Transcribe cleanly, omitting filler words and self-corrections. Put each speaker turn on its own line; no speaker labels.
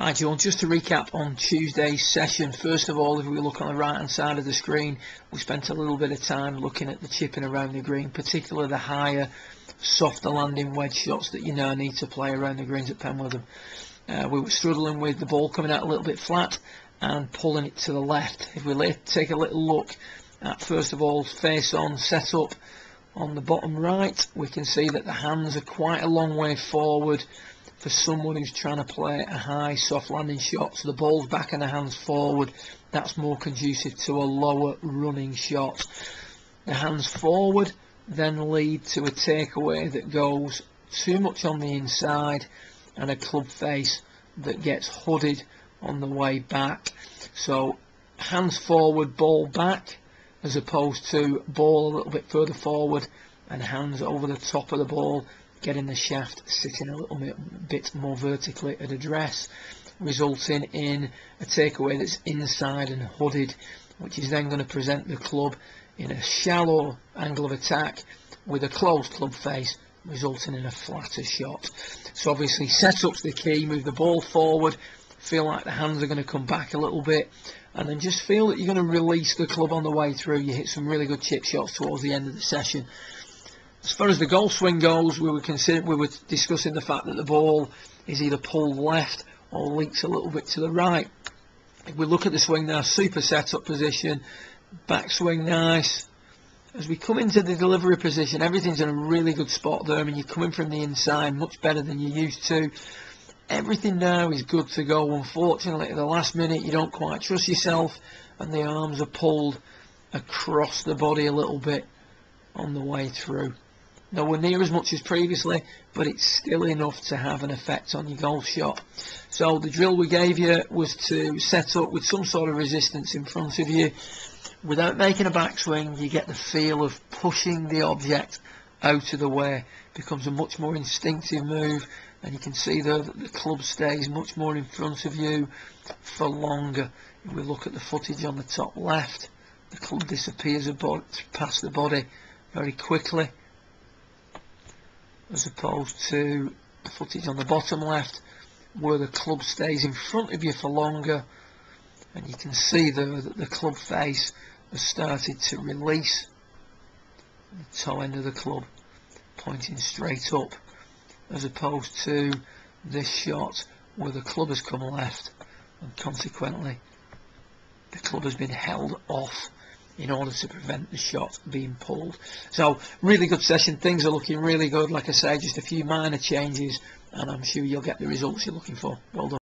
Hi Joan, just to recap on Tuesday's session, first of all, if we look on the right hand side of the screen, we spent a little bit of time looking at the chipping around the green, particularly the higher, softer landing wedge shots that you now need to play around the greens at Penwortham. We were struggling with the ball coming out a little bit flat and pulling it to the left. If we take a little look at, first of all, face on setup on the bottom right, we can see that the hands are quite a long way forward for someone who's trying to play a high soft landing shot. So the ball's back and the hands forward, that's more conducive to a lower running shot. The hands forward then lead to a takeaway that goes too much on the inside and a club face that gets hooded on the way back. So hands forward, ball back, as opposed to ball a little bit further forward and hands over the top of the ball, getting the shaft sitting a little bit more vertically at address, resulting in a takeaway that's inside and hooded, which is then going to present the club in a shallow angle of attack with a closed club face, resulting in a flatter shot. So obviously setup's the key. Move the ball forward, feel like the hands are going to come back a little bit, and then just feel that you're going to release the club on the way through. You hit some really good chip shots towards the end of the session. As far as the golf swing goes, we were discussing the fact that the ball is either pulled left or leaks a little bit to the right. If we look at the swing now, super setup position, backswing nice. As we come into the delivery position, everything's in a really good spot there. I mean, you're coming from the inside much better than you used to. Everything now is good to go. Unfortunately, at the last minute, you don't quite trust yourself, and the arms are pulled across the body a little bit on the way through. Nowhere near as much as previously, but it's still enough to have an effect on your golf shot. So the drill we gave you was to set up with some sort of resistance in front of you. Without making a backswing, you get the feel of pushing the object out of the way. It becomes a much more instinctive move, and you can see there that the club stays much more in front of you for longer. If we look at the footage on the top left, the club disappears past the body very quickly, as opposed to the footage on the bottom left where the club stays in front of you for longer, and you can see there that the club face has started to release, the toe end of the club pointing straight up, as opposed to this shot where the club has come left and consequently the club has been held off in order to prevent the shot being pulled. So really good session, things are looking really good. Like I say, just a few minor changes and I'm sure you'll get the results you're looking for. Well done.